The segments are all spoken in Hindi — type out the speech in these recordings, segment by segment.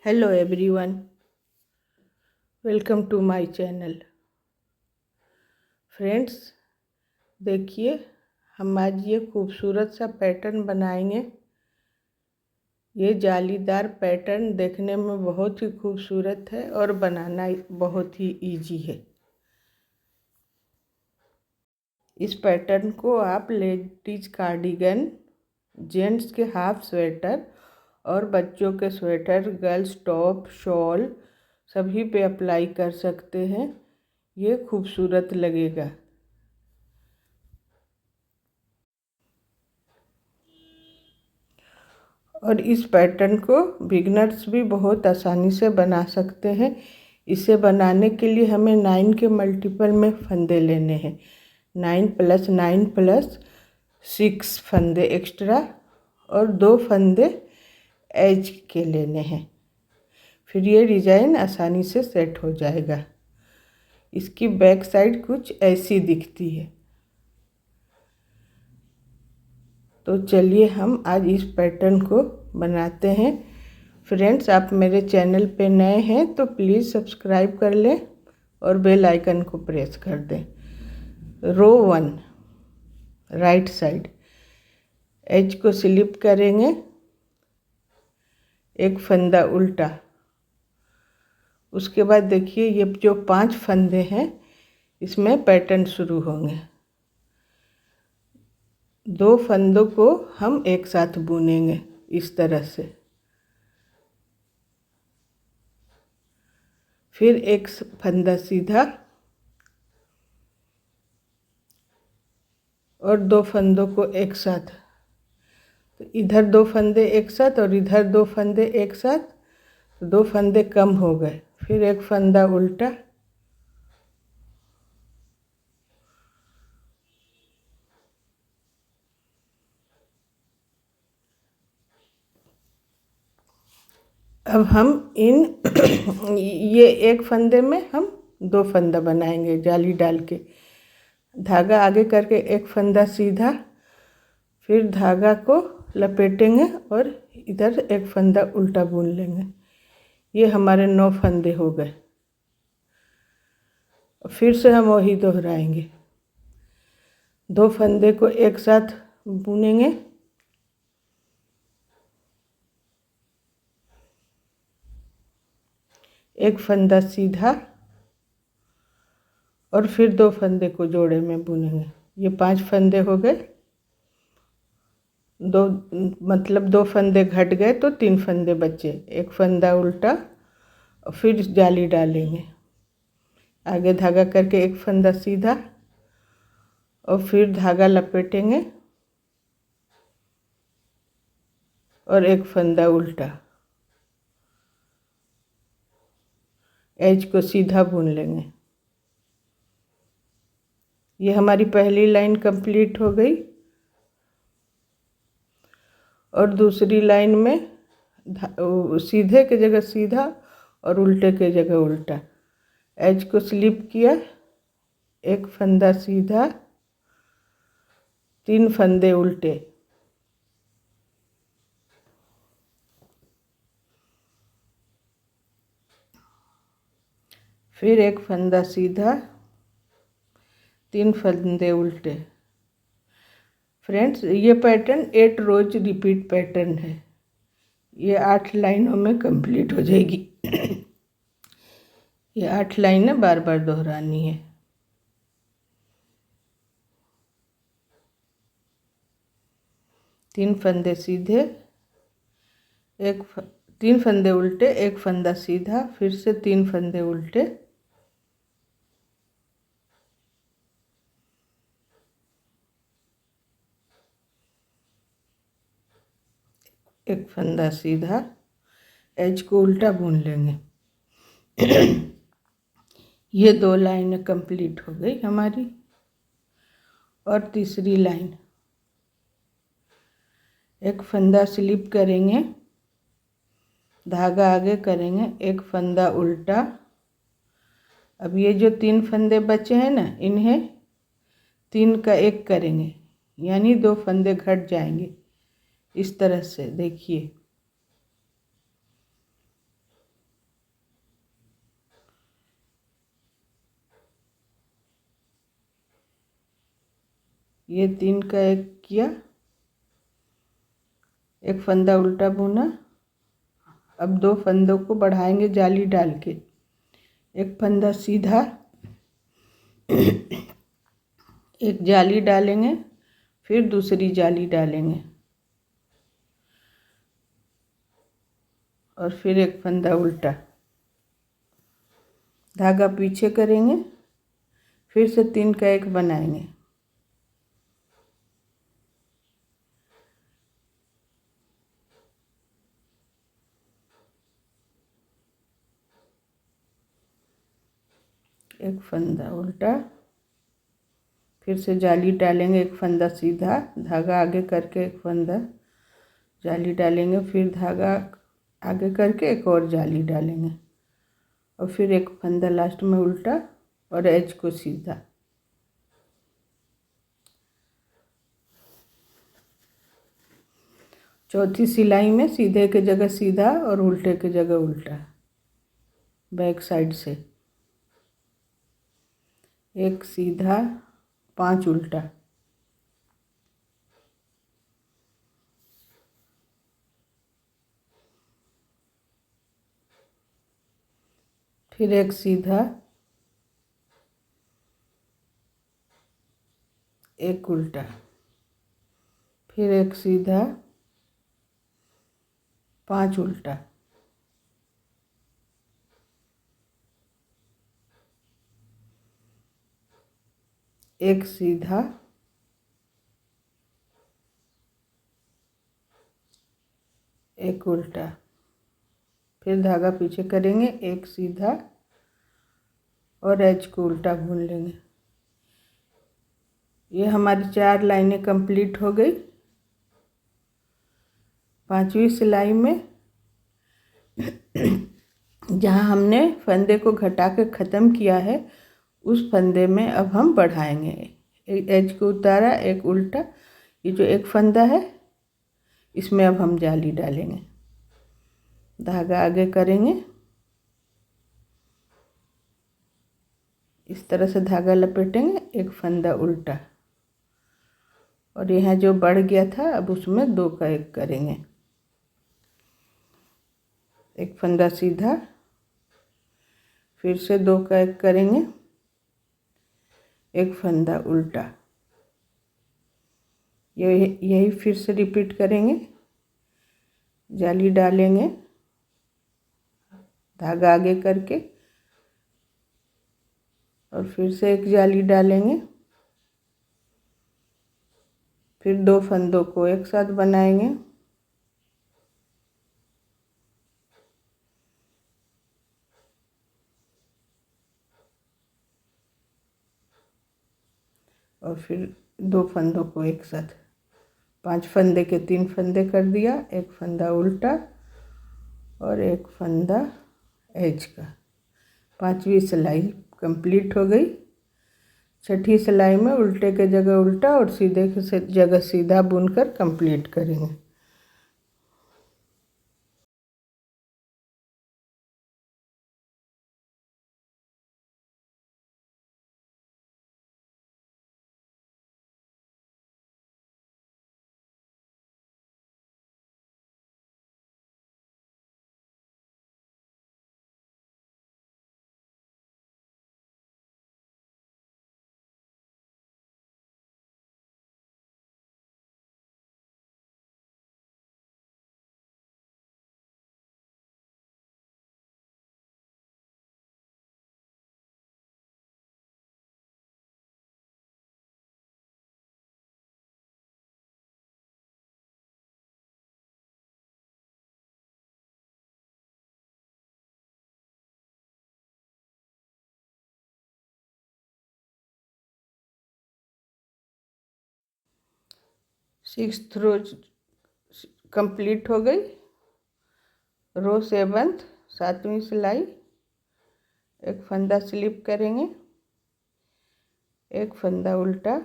Hello everyone, welcome to my channel. Friends, देखिए हम आज ये खूबसूरत सा पैटर्न बनाएंगे। ये जालीदार पैटर्न देखने में बहुत ही खूबसूरत है और बनाना बहुत ही इजी है। इस पैटर्न को आप लेडीज कार्डिगन, जेंट्स के हाफ स्वेटर और बच्चों के स्वेटर, गर्ल्स टॉप, शॉल सभी पे अप्लाई कर सकते हैं। ये खूबसूरत लगेगा। और इस पैटर्न को बिगनर्स भी बहुत आसानी से बना सकते हैं। इसे बनाने के लिए हमें 9 के मल्टीपल में फंदे लेने हैं। 9 + 9 + 6 फंदे एक्स्ट्रा और 2 फंदे एज के लेने हैं। फिर ये डिज़ाइन आसानी से सेट हो जाएगा। इसकी बैक साइड कुछ ऐसी दिखती है। तो चलिए हम आज इस पैटर्न को बनाते हैं। फ्रेंड्स, आप मेरे चैनल पे नए हैं तो प्लीज़ सब्सक्राइब कर लें और बेल आइकन को प्रेस कर दें। रो 1 राइट साइड एज को स्लिप करेंगे, एक फंदा उल्टा। उसके बाद देखिए ये जो 5 फंदे हैं इसमें पैटर्न शुरू होंगे। 2 फंदों को हम एक साथ बुनेंगे इस तरह से। फिर एक फंदा सीधा और 2 फंदों को एक साथ। तो इधर 2 फंदे एक साथ और इधर 2 फंदे एक साथ, तो 2 फंदे कम हो गए। फिर एक फंदा उल्टा, अब हम इन ये एक फंदे में हम 2 फंदा बनाएंगे जाली डाल के। धागा आगे करके एक फंदा सीधा, फिर धागा को लपेटेंगे और इधर एक फंदा उल्टा बुन लेंगे। ये हमारे 9 फंदे हो गए। फिर से हम वही दोहराएंगे। 2 फंदे को एक साथ बुनेंगे, एक फंदा सीधा और फिर 2 फंदे को जोड़े में बुनेंगे। ये 5 फंदे हो गए। 2 फंदे घट गए तो 3 फंदे बचे। एक फंदा उल्टा और फिर जाली डालेंगे। आगे धागा करके एक फंदा सीधा और फिर धागा लपेटेंगे और एक फंदा उल्टा। एज को सीधा बुन लेंगे। ये हमारी पहली लाइन कंप्लीट हो गई। और दूसरी लाइन में सीधे के जगह सीधा और उल्टे के जगह उल्टा। एज को स्लिप किया, एक फंदा सीधा, 3 फंदे उल्टे। फिर एक फंदा सीधा, 3 फंदे उल्टे। फ्रेंड्स, ये पैटर्न 8 रोज रिपीट पैटर्न है। ये 8 लाइनों में कंप्लीट हो जाएगी। ये 8 लाइनें बार बार दोहरानी है। तीन फंदे सीधे, 3 फंदे उल्टे, एक फंदा सीधा, फिर से 3 फंदे उल्टे, एक फंदा सीधा। एज को उल्टा बुन लेंगे। ये 2 लाइनें कंप्लीट हो गई हमारी। और तीसरी लाइन, एक फंदा स्लिप करेंगे, धागा आगे करेंगे, एक फंदा उल्टा। अब ये जो 3 फंदे बचे हैं ना, इन्हें 3 का 1 करेंगे, यानी 2 फंदे घट जाएंगे। इस तरह से देखिए। ये 3 का एक किया, एक फंदा उल्टा बुना। अब 2 फंदों को बढ़ाएंगे जाली डाल के, एक फंदा सीधा, एक जाली डालेंगे, फिर दूसरी जाली डालेंगे और फिर एक फंदा उल्टा, धागा पीछे करेंगे, फिर से 3 का एक बनाएंगे। एक फंदा उल्टा, फिर से जाली डालेंगे, एक फंदा सीधा, धागा आगे करके एक फंदा जाली डालेंगे, फिर धागा आगे करके एक और जाली डालेंगे और फिर एक फंदा लास्ट में उल्टा और एज को सीधा। चौथी सिलाई में सीधे के जगह सीधा और उल्टे के जगह उल्टा, बैक साइड से एक सीधा 5 उल्टा, फिर एक सीधा, एक उल्टा, फिर एक सीधा, 5 उल्टा, एक सीधा, एक उल्टा, फिर धागा पीछे करेंगे, एक सीधा और एज को उल्टा बुन लेंगे। ये हमारी 4 लाइनें कंप्लीट हो गई। 5वीं सिलाई में जहाँ हमने फंदे को घटा के ख़त्म किया है, उस फंदे में अब हम बढ़ाएंगे। एक एज को उतारा, एक उल्टा, ये जो एक फंदा है इसमें अब हम जाली डालेंगे, धागा आगे करेंगे, इस तरह से धागा लपेटेंगे, एक फंदा उल्टा और यहाँ जो बढ़ गया था अब उसमें 2 का एक करेंगे, एक फंदा सीधा, फिर से 2 का एक करेंगे, एक फंदा उल्टा, यही फिर से रिपीट करेंगे, जाली डालेंगे, धागा आगे करके और फिर से एक जाली डालेंगे, फिर 2 फंदों को एक साथ बनाएंगे और फिर 2 फंदों को एक साथ, 5 फंदे के 3 फंदे कर दिया, एक फंदा उल्टा और एक फंदा एज का। 5वीं सिलाई कंप्लीट हो गई। 6ठी सिलाई में उल्टे के जगह उल्टा और सीधे के जगह सीधा बुनकर कंप्लीट करेंगे। सिक्स्थ रो कंप्लीट हो गई। रो 7th 7वीं सिलाई, एक फंदा स्लिप करेंगे, एक फंदा उल्टा,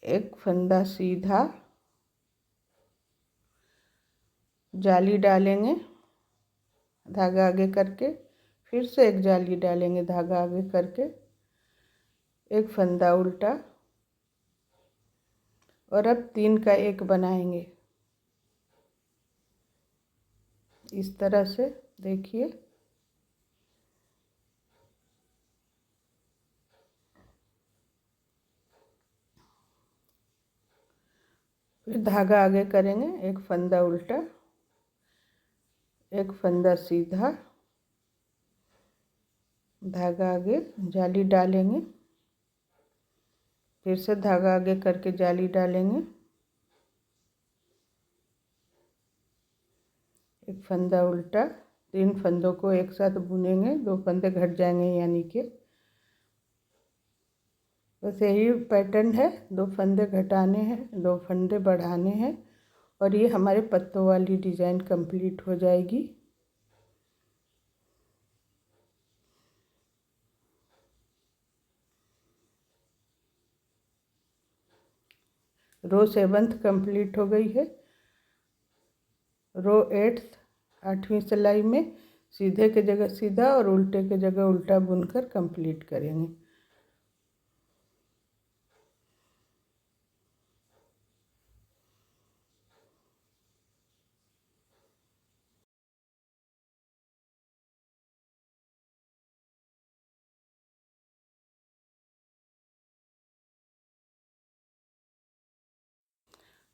एक फंदा सीधा, जाली डालेंगे, धागा आगे करके, फिर से एक जाली डालेंगे, धागा आगे करके, एक फंदा उल्टा और अब 3 का एक बनाएंगे इस तरह से, देखिए। फिर धागा आगे करेंगे, एक फंदा उल्टा, एक फंदा सीधा, धागा आगे, जाली डालेंगे, फिर से धागा आगे करके जाली डालेंगे, एक फंदा उल्टा, 3 फंदों को एक साथ बुनेंगे, 2 फंदे घट जाएंगे यानी कि। बस यही पैटर्न है, 2 फंदे घटाने हैं, 2 फंदे बढ़ाने हैं और ये हमारे पत्तों वाली डिज़ाइन कंप्लीट हो जाएगी। रो 7th कंप्लीट हो गई है। रो 8th 8वीं सिलाई में सीधे के जगह सीधा और उल्टे के जगह उल्टा बुनकर कंप्लीट करेंगे।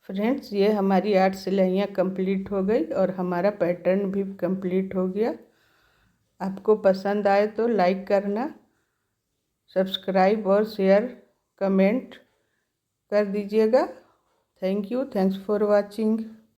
फ्रेंड्स, ये हमारी 8 सिलाइयाँ कंप्लीट हो गई और हमारा पैटर्न भी कंप्लीट हो गया। आपको पसंद आए तो लाइक करना, सब्सक्राइब और शेयर कमेंट कर दीजिएगा। Thank you, thanks for watching.